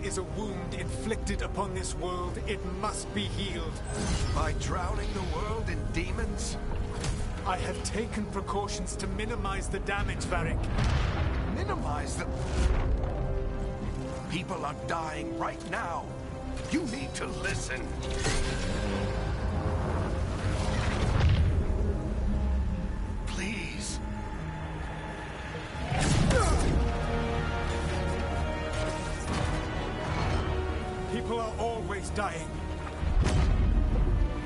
is a wound inflicted upon this world. It must be healed. By drowning the world in demons? I have taken precautions to minimize the damage, Varric. Minimize the... People are dying right now. You need to listen. Please. People are always dying.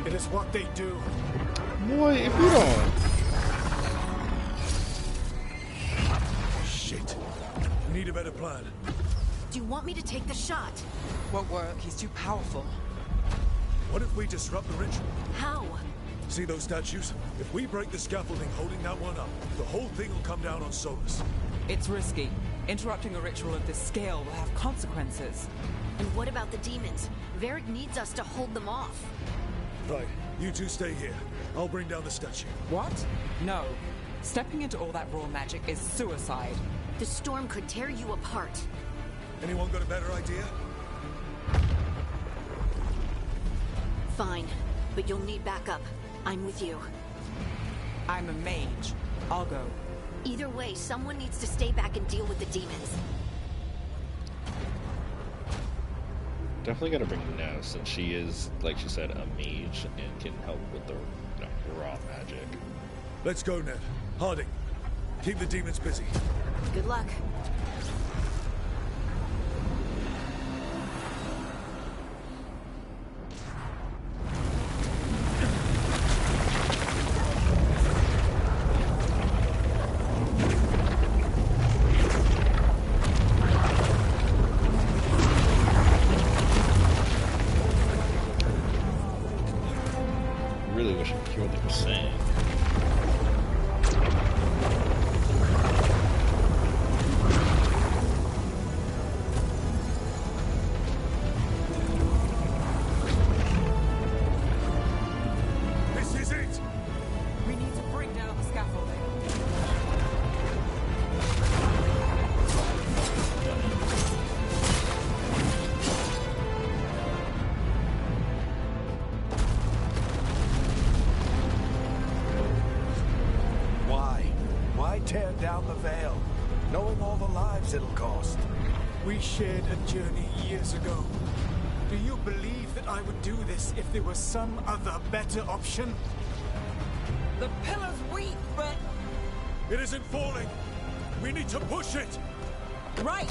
It is what they do. Boy, if you don't... Shit. We need a better plan. Do you want me to take the shot? Won't work. He's too powerful. What if we disrupt the ritual? How? See those statues? If we break the scaffolding holding that one up, the whole thing will come down on Solus. It's risky. Interrupting a ritual of this scale will have consequences. And what about the demons? Varric needs us to hold them off. Right, you two stay here. I'll bring down the statue. What? No. Stepping into all that raw magic is suicide. The storm could tear you apart. Anyone got a better idea? Fine, but you'll need backup. I'm with you. I'm a mage. I'll go. Either way, someone needs to stay back and deal with the demons. Definitely gotta bring Ness, since she is, like she said, a mage and can help with the raw magic. Let's go, Ned. Harding, keep the demons busy. Good luck. Really wish I could hear what they were saying. This is it! We need to bring down the scaffolding. Why tear down the veil, knowing all the lives it'll cost? We shared a journey years ago. Do you believe that I would do this if there was some other better option? The pillar's weak, but... It isn't falling! We need to push it! Right!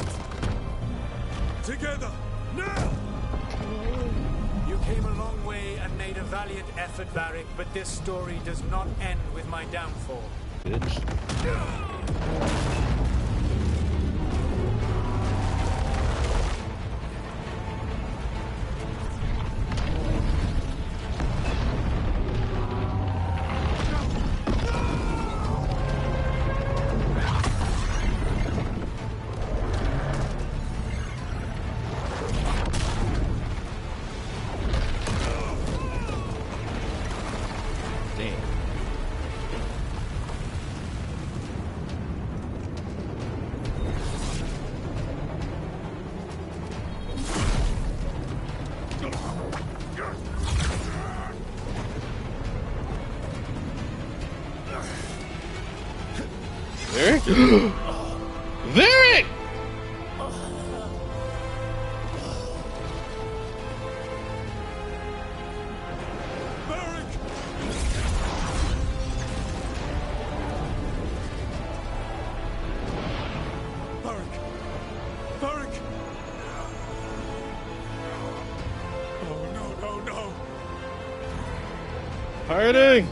Together! Now! You came a long way and made a valiant effort, Varric, but this story does not end with my downfall. Bitch. Varric? Varric! Varric! Oh, no. Harding!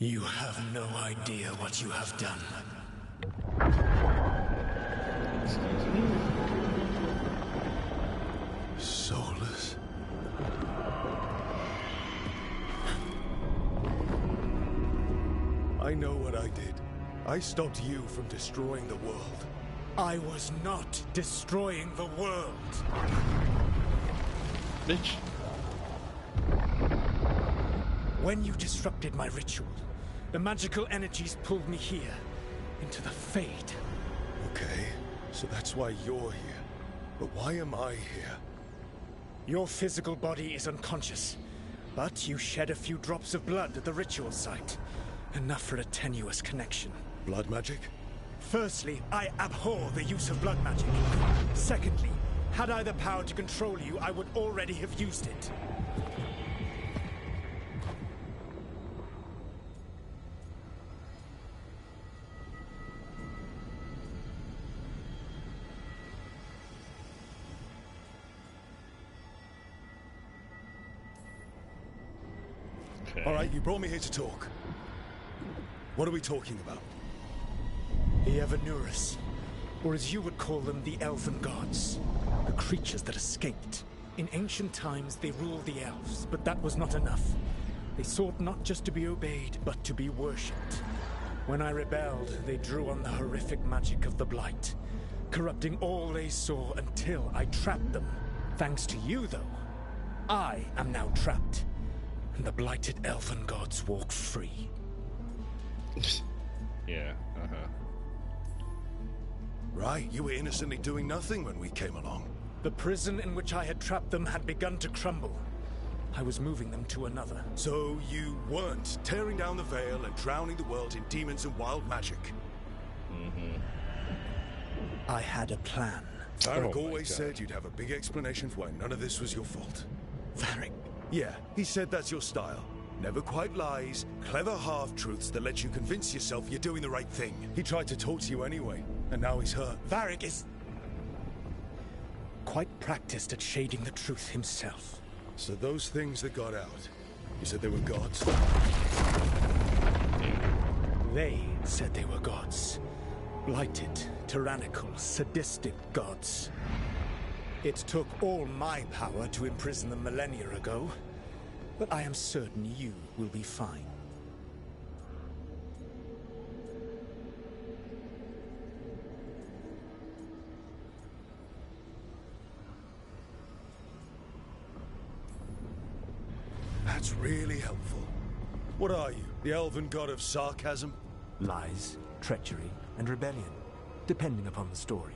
You have no idea what you have done. Soulless. I know what I did. I stopped you from destroying the world. I was not destroying the world. Bitch. When you disrupted my ritual, the magical energies pulled me here, into the Fade. Okay, so that's why you're here. But why am I here? Your physical body is unconscious, but you shed a few drops of blood at the ritual site. Enough for a tenuous connection. Blood magic? Firstly, I abhor the use of blood magic. Secondly, had I the power to control you, I would already have used it. Okay. All right, you brought me here to talk. What are we talking about? The Evanurus, or as you would call them, the Elven Gods. The creatures that escaped. In ancient times, they ruled the elves, but that was not enough. They sought not just to be obeyed, but to be worshipped. When I rebelled, they drew on the horrific magic of the Blight, corrupting all they saw until I trapped them. Thanks to you, though, I am now trapped, and the blighted Elven Gods walk free. Yeah, Right, you were innocently doing nothing when we came along. The prison in which I had trapped them had begun to crumble. I was moving them to another. So you weren't tearing down the veil and drowning the world in demons and wild magic. I had a plan. Varric Oh my always God. said you'd have a big explanation for why none of this was your fault. Varric, Yeah, he said that's your style. Never quite lies, clever half-truths that let you convince yourself you're doing the right thing. He tried to talk to you anyway, and now he's hurt. Varric is quite practiced at shading the truth himself. So those things that got out, you said they were gods? They said they were gods. Blighted, tyrannical, sadistic gods. It took all my power to imprison them millennia ago, but I am certain you will be fine. That's really helpful. What are you, the elven god of sarcasm? Lies, treachery, and rebellion, depending upon the story.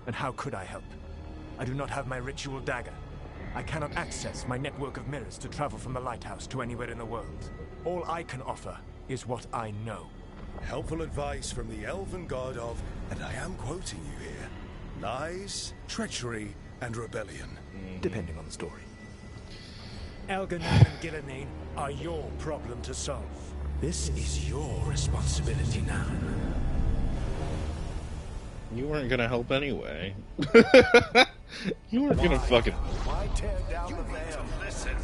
And how could I help? I do not have my ritual dagger. I cannot access my network of mirrors to travel from the lighthouse to anywhere in the world. All I can offer is what I know. Helpful advice from the elven god of, and I am quoting you here, lies, treachery, and rebellion. Depending on the story. Elganon and Gillenane are your problem to solve. This is your responsibility now. You weren't gonna help anyway. You weren't gonna fucking. Why tear down the veil? Listen.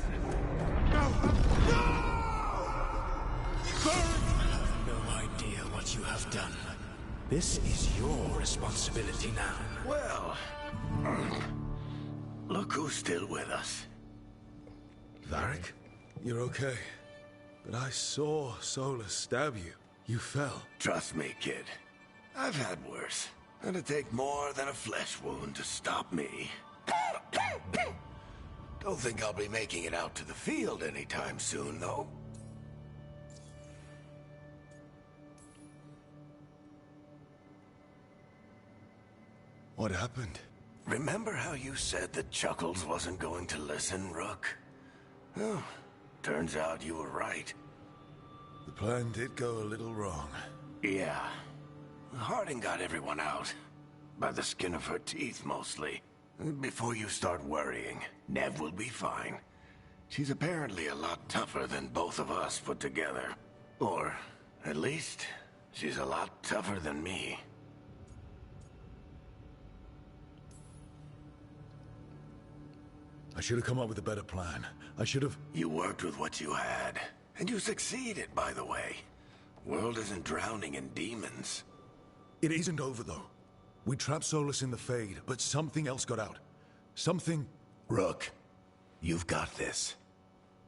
No idea what you have done. This is your responsibility now. Well, look who's still with us. Varric, you're okay. But I saw Solus stab you. You fell. Trust me, kid. I've had worse. It'd take more than a flesh wound to stop me. Don't think I'll be making it out to the field anytime soon, though. What happened? Remember how you said that Chuckles wasn't going to listen, Rook? Oh, turns out you were right. The plan did go a little wrong. Yeah. Harding got everyone out. By the skin of her teeth, mostly. Before you start worrying, Nev will be fine. She's apparently a lot tougher than both of us put together. Or, at least, she's a lot tougher than me. I should have come up with a better plan. I should have... You worked with what you had. And you succeeded, by the way. World isn't drowning in demons. It isn't over, though. We trapped Solus in the Fade, but something else got out. Something... Rook, you've got this.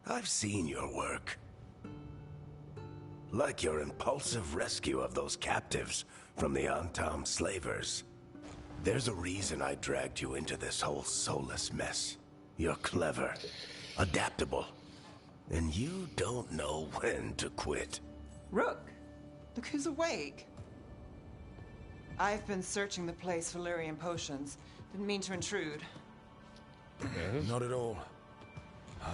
I've seen your work. Like your impulsive rescue of those captives from the Antam slavers. There's a reason I dragged you into this whole Solus mess. You're clever, adaptable, and you don't know when to quit. Rook, look who's awake. I've been searching the place for Lyrian potions. Didn't mean to intrude. Not at all.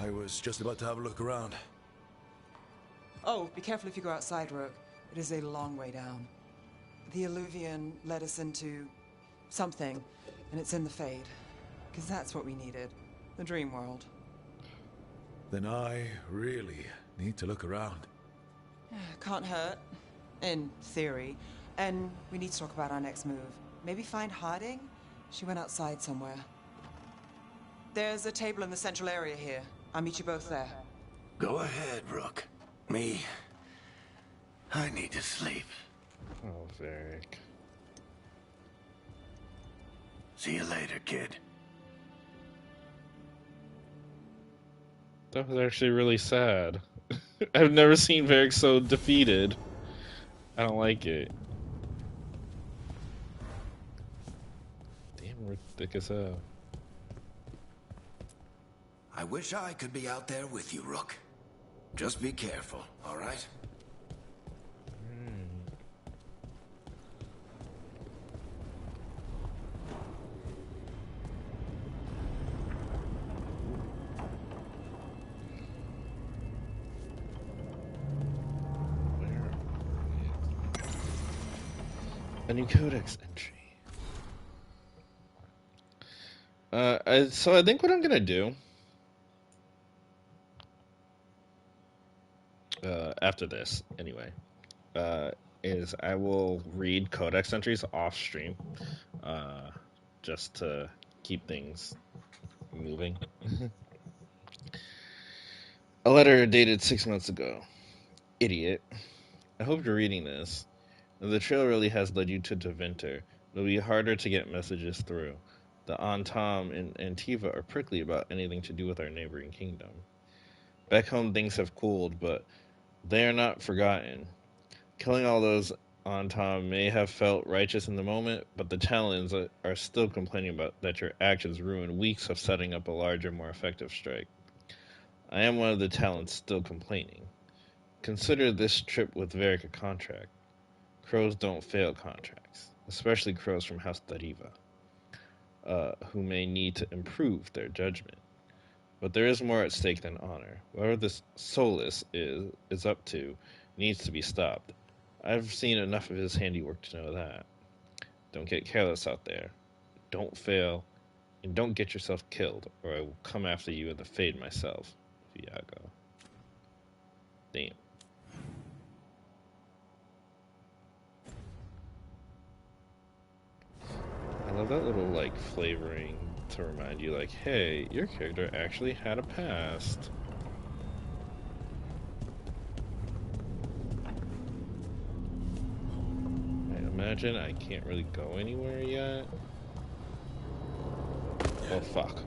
I was just about to have a look around. Oh, be careful if you go outside, Rook. It is a long way down. The Illuvian led us into something, and it's in the Fade. Because that's what we needed. The dream world. Then I really need to look around. Can't hurt. In theory. And we need to talk about our next move. Maybe find Harding? She went outside somewhere. There's a table in the central area here. I'll meet you both there. Go ahead, Rook. I need to sleep. Oh, Varric. See you later, kid. That was actually really sad. I've never seen Varric so defeated. I don't like it. Damn, we're thick as hell. I wish I could be out there with you, Rook. Just be careful, all right? A new codex entry. So I think what I'm gonna do after this, anyway, is I will read codex entries off stream, just to keep things moving. A letter dated 6 months ago. Idiot. I hope you're reading this. The trail really has led you to Deventer. It'll be harder to get messages through. The Antam and Antiva are prickly about anything to do with our neighboring kingdom. Back home things have cooled, but they are not forgotten. Killing all those Antam may have felt righteous in the moment, but the Talons are still complaining about that your actions ruined weeks of setting up a larger, more effective strike. I am one of the Talons still complaining. Consider this trip with Varric a contract. Crows don't fail contracts, especially crows from House Dariva, who may need to improve their judgment. But there is more at stake than honor. Whatever this Solus is up to needs to be stopped. I've seen enough of his handiwork to know that. Don't get careless out there. Don't fail, and don't get yourself killed, or I will come after you in the Fade myself, Viago. Damn. I love that little, like, flavoring to remind you, like, hey, your character actually had a past. I imagine I can't really go anywhere yet. Oh, fuck.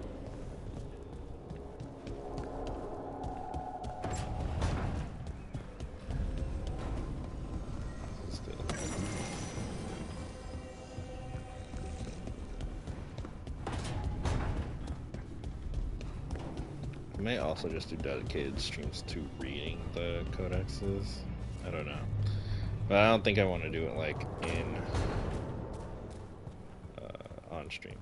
I may also just do dedicated streams to reading the codexes. I don't know. But I don't think I want to do it, like, in... on stream.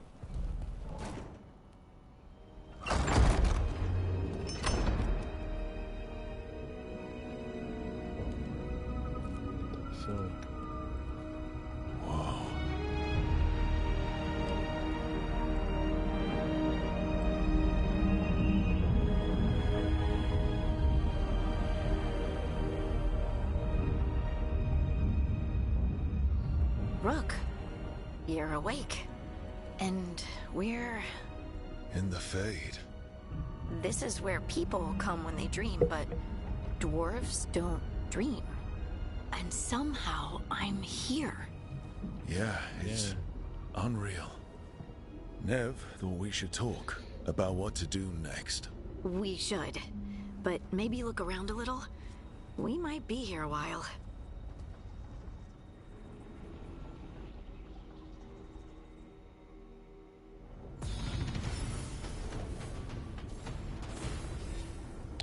Rook, you're awake. And we're... In the Fade. This is where people come when they dream, but dwarves don't dream. And somehow I'm here. Yeah, it's unreal. Nev thought we should talk about what to do next. We should. But maybe look around a little. We might be here a while.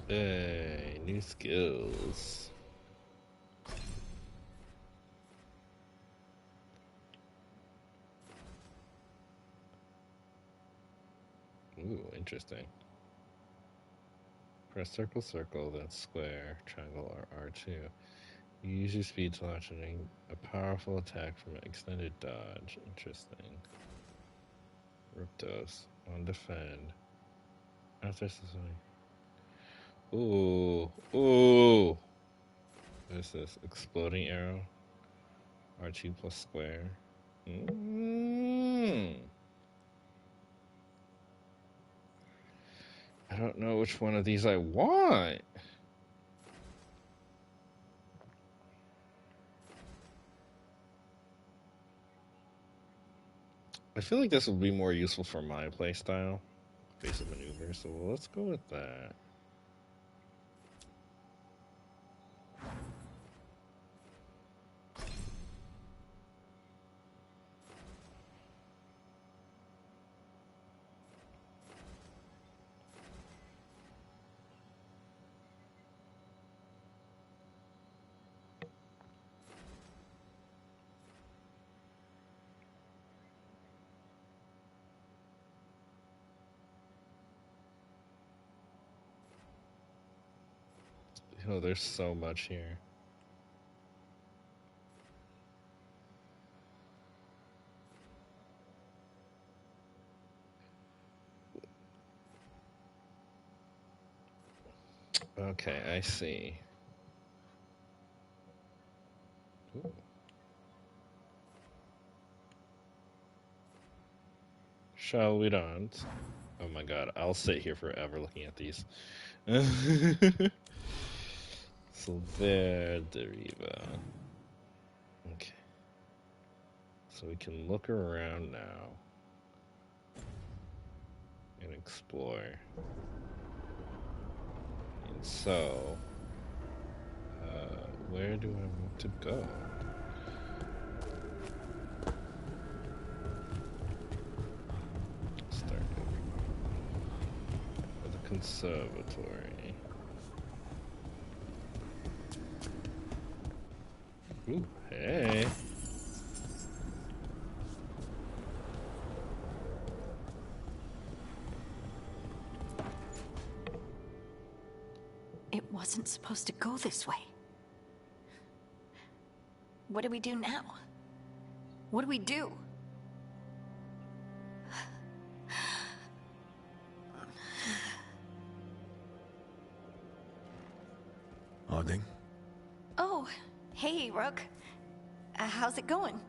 Hey, new skills. Ooh, interesting. Press circle, circle, then square, triangle, or R2. You use your speed to launch a powerful attack from an extended dodge. Interesting. Riptos. On defend. After something. Ooh. Ooh. What is this? Exploding arrow. R2 plus square. I don't know which one of these I want. I feel like this would be more useful for my playstyle. Basic maneuver, so let's go with that. Oh, there's so much here. Okay, I see. Ooh. Shall we don't? Oh my god, I'll sit here forever looking at these. So there, Deriva. Okay. So we can look around now and explore. And so, where do I want to go? Start with the conservatory. Ooh, hey. It wasn't supposed to go this way. What do we do now? What do we do? Harding? Oh, hey, Rook. How's it going?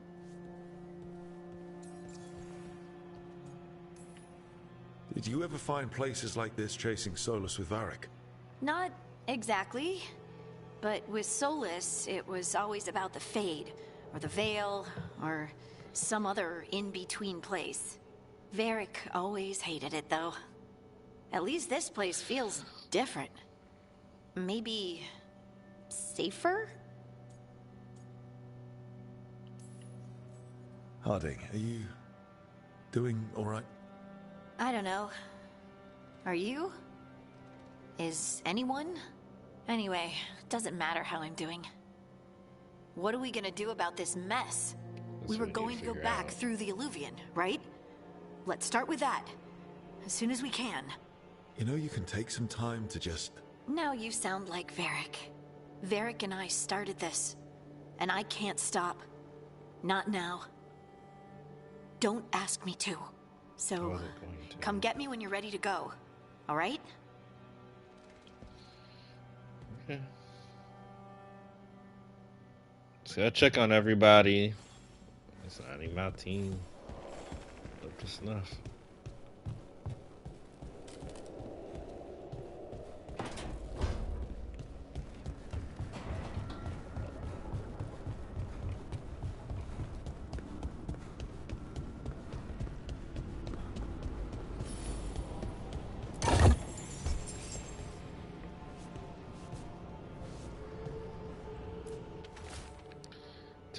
Did you ever find places like this chasing Solus with Varric? Not exactly. But with Solus, it was always about the Fade, or the Veil, or some other in-between place. Varric always hated it, though. At least this place feels different. Maybe safer? Harding, are you doing all right? I don't know. Are you? Is anyone? Anyway, doesn't matter how I'm doing. What are we gonna do about this mess? We were going to go back through the Illuvian, right? Let's start with that. As soon as we can. You know, you can take some time to just... Now you sound like Varric. Varric and I started this. And I can't stop. Not now. Don't ask me to. So, come get me when you're ready to go. Alright? Okay. Just gotta check on everybody. It's not my team. Up to snuff.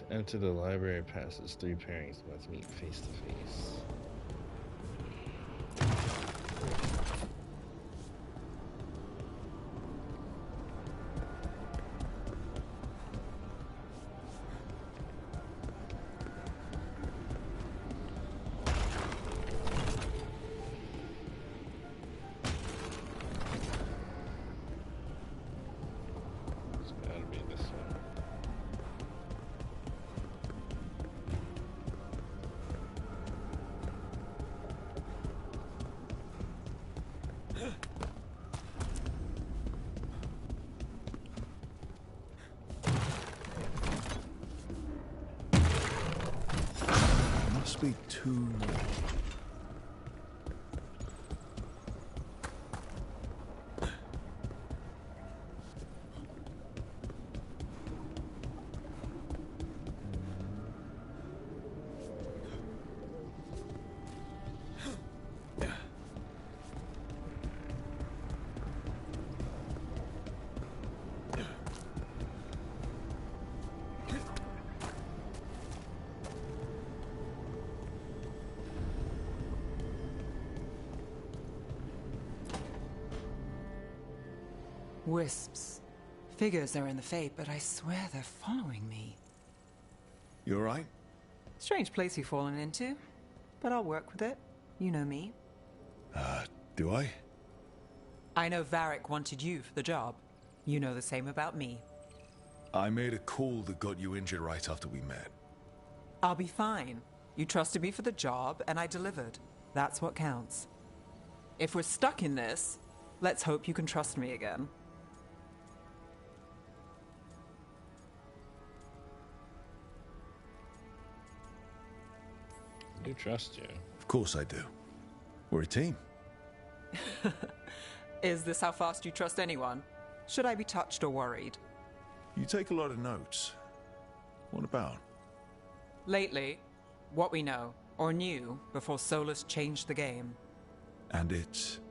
To enter the library passes, 3 pairings must meet face to face. Must be 2 more. Wisps. Figures are in the Fate, but I swear they're following me. You alright? Strange place you've fallen into, but I'll work with it. You know me. Do I? I know Varric wanted you for the job. You know the same about me. I made a call that got you injured right after we met. I'll be fine. You trusted me for the job, and I delivered. That's what counts. If we're stuck in this, let's hope you can trust me again. I do trust you. Of course I do. We're a team. Is this how fast you trust anyone? Should I be touched or worried? You take a lot of notes. What about? Lately, what we know, or knew, before Solus changed the game. And it's...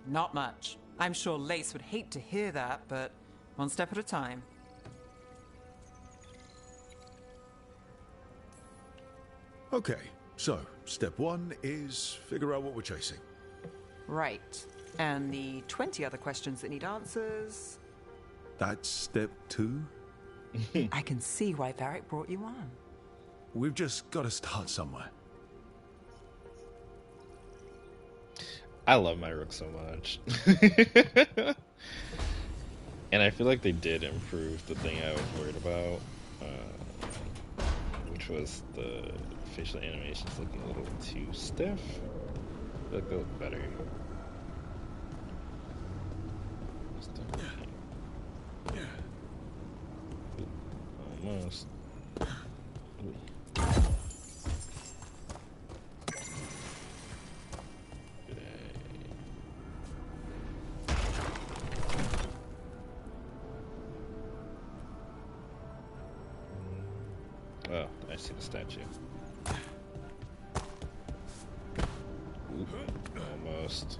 Not much. I'm sure Lace would hate to hear that, but one step at a time. Okay, so step 1 is figure out what we're chasing. Right. And the 20 other questions that need answers... That's step 2? I can see why Varric brought you on. We've just got to start somewhere. I love my rook so much. And I feel like they did improve the thing I was worried about, which was the facial animations looking a little too stiff. I feel like they look better. Almost. Oh, I see the statue. Ooh, almost.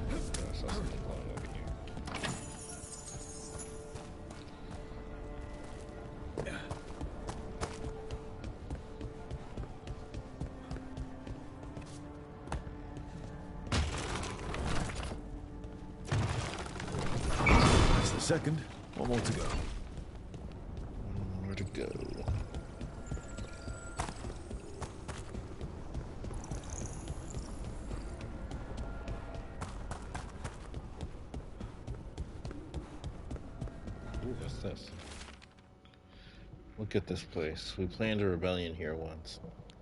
I saw something glowing over here. That's the second. One more to go. One more to go. Ooh, what's this? Look at this place. We planned a rebellion here once.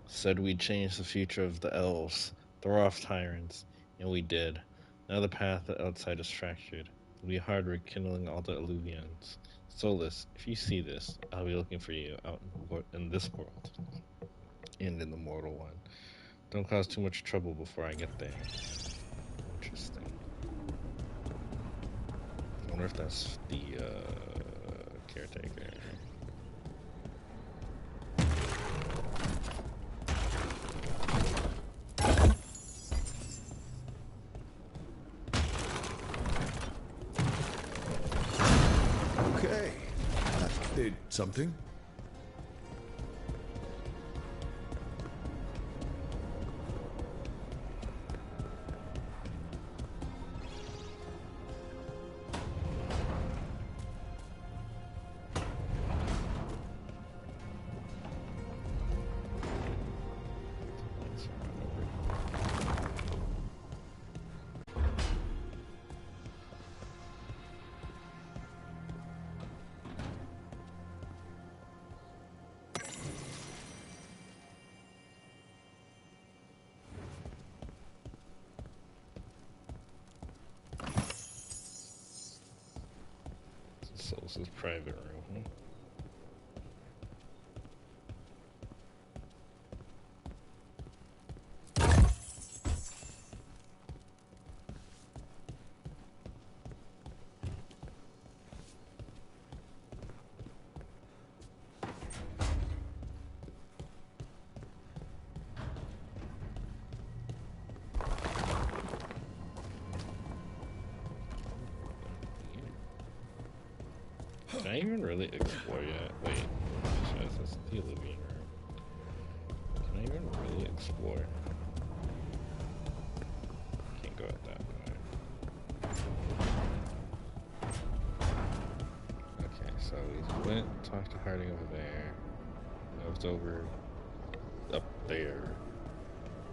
Said we'd change the future of the elves, throw off tyrants, and we did. Now the path outside is fractured. It'll be hard rekindling all the illuvians. Solus, if you see this, I'll be looking for you out in this world. And in the mortal one. Don't cause too much trouble before I get there. Interesting. I wonder if that's the caretaker. Something? Solus's private room. Can I even really explore yet? Wait, this is the Illuvian room. Can I even really explore? Can't go at that point. Okay, so we went, talked to Harding over there. That was over up there.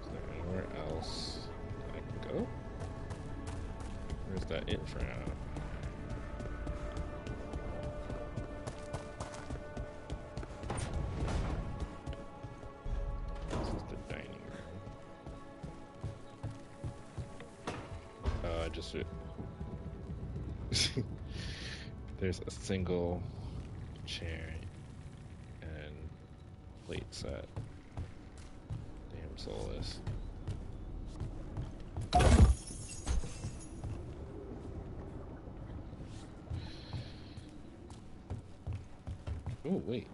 Is there anywhere else I can go? Or is that it for now? There's a single chair and plate set. Damn Solus. Oh, wait.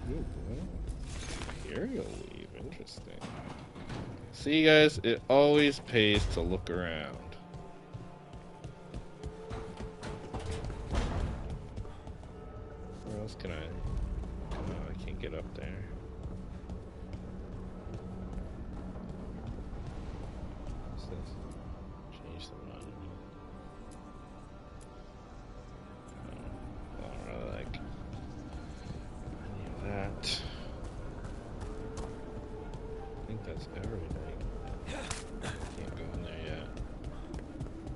Ooh, Imperial leave, interesting. See, guys, it always pays to look around. Where else can I? Oh, I can't get up there. What's this? Change the mind. I don't really like any of that. I think that's everything. Can't go in there yet.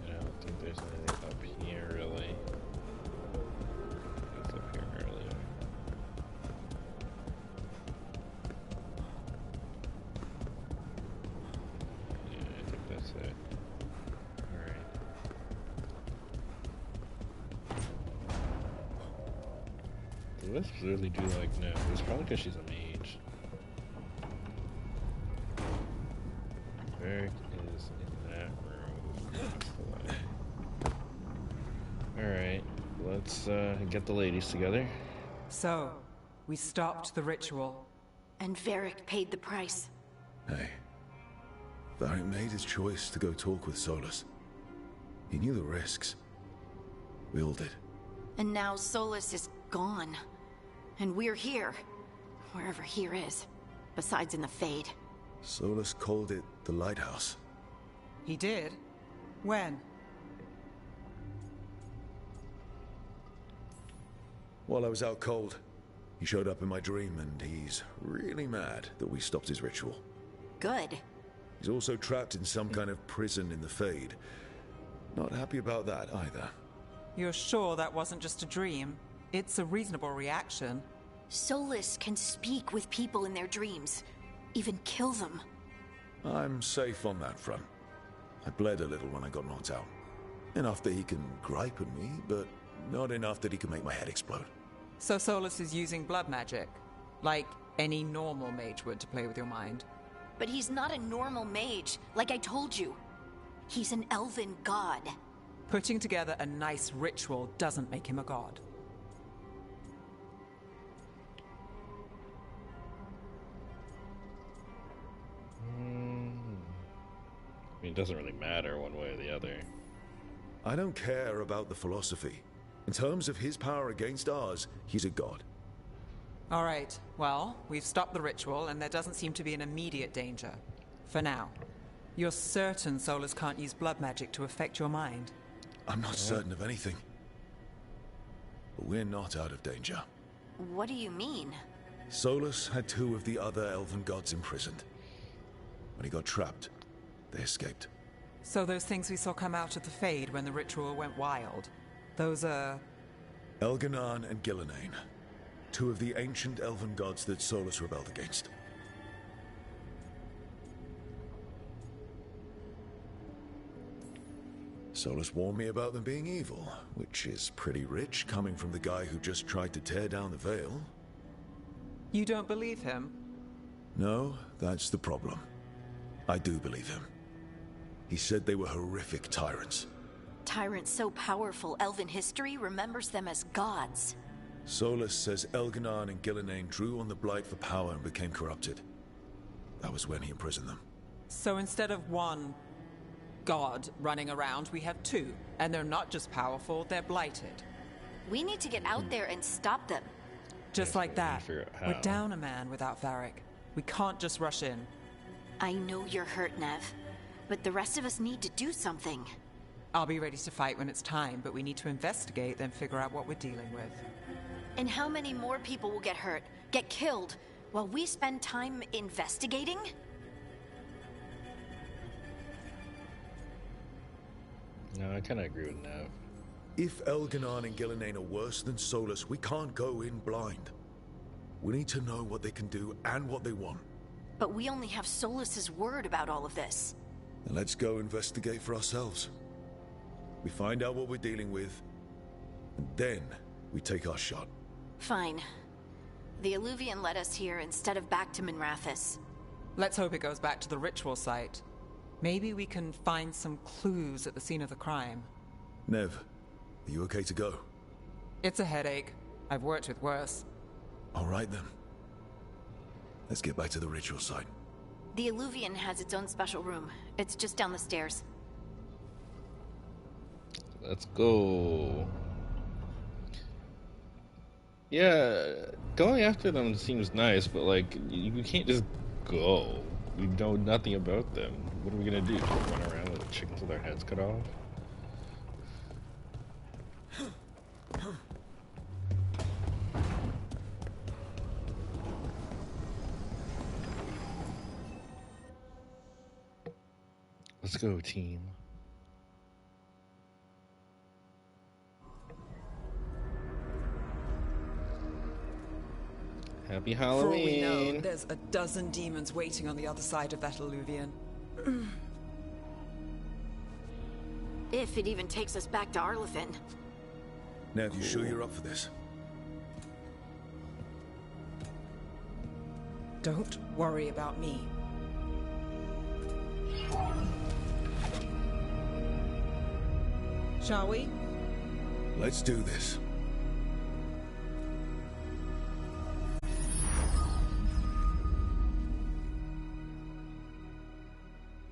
And I don't think there's anything up here really. It's up here earlier. Yeah, I think that's it. Alright. The Wisps really do like no. It's probably because she's a mage. Varric is in that room. Alright, let's get the ladies together. So, we stopped the ritual. And Varric paid the price. Hey. Varric made his choice to go talk with Solus. He knew the risks. We all did. And now Solus is gone. And we're here. Wherever here is. Besides in the Fade. Solus called it the Lighthouse. He did? When? While I was out cold, he showed up in my dream, and he's really mad that we stopped his ritual. Good. He's also trapped in some kind of prison in the Fade. Not happy about that either. You're sure that wasn't just a dream? It's a reasonable reaction. Solus can speak with people in their dreams. Even kill them. I'm safe on that front. I bled a little when I got knocked out. Enough that he can gripe at me, but not enough that he can make my head explode. So Solus is using blood magic? Like any normal mage would to play with your mind? But he's not a normal mage, like I told you. He's an elven god. Putting together a nice ritual doesn't make him a god. I mean, it doesn't really matter one way or the other. I don't care about the philosophy. In terms of his power against ours, he's a god. All right, well, we've stopped the ritual, and there doesn't seem to be an immediate danger. For now. You're certain Solus can't use blood magic to affect your mind? I'm not certain of anything. But we're not out of danger. What do you mean? Solus had 2 of the other elven gods imprisoned. When he got trapped, they escaped. So those things we saw come out of the Fade when the ritual went wild, those are... Elganan and Gillenane. 2 of the ancient elven gods that Solus rebelled against. Solus warned me about them being evil, which is pretty rich coming from the guy who just tried to tear down the veil. You don't believe him? No, that's the problem. I do believe him. He said they were horrific tyrants. Tyrants so powerful, elven history remembers them as gods. Solus says Elganan and Gillenane drew on the Blight for power and became corrupted. That was when he imprisoned them. So instead of 1 god running around, we have 2. And they're not just powerful, they're blighted. We need to get out there and stop them. Just like that. Figure out how. We're down a man without Varric. We can't just rush in. I know you're hurt, Nev, but the rest of us need to do something. I'll be ready to fight when it's time, but we need to investigate, then figure out what we're dealing with. And how many more people will get hurt, get killed, while we spend time investigating? No, I kind of agree with Nev. If Elganan and Gillenane are worse than Solus, we can't go in blind. We need to know what they can do and what they want. But we only have Solus's word about all of this. Then let's go investigate for ourselves. We find out what we're dealing with, and then we take our shot. Fine. The Illuvian led us here instead of back to Minrathous. Let's hope it goes back to the ritual site. Maybe we can find some clues at the scene of the crime. Nev, are you okay to go? It's a headache. I've worked with worse. All right then. Let's get back to the ritual site. The Illuvian has its own special room. It's just down the stairs. Let's go. Yeah, going after them seems nice, but like, you can't just go. We know nothing about them. What are we gonna do? Run around with chickens with our heads cut off? Let's go, team. Happy Halloween! For all we know, there's a dozen demons waiting on the other side of that Illuvian. If it even takes us back to Arlithin. Nev, you sure you're up for this? Don't worry about me. Shall we? Let's do this.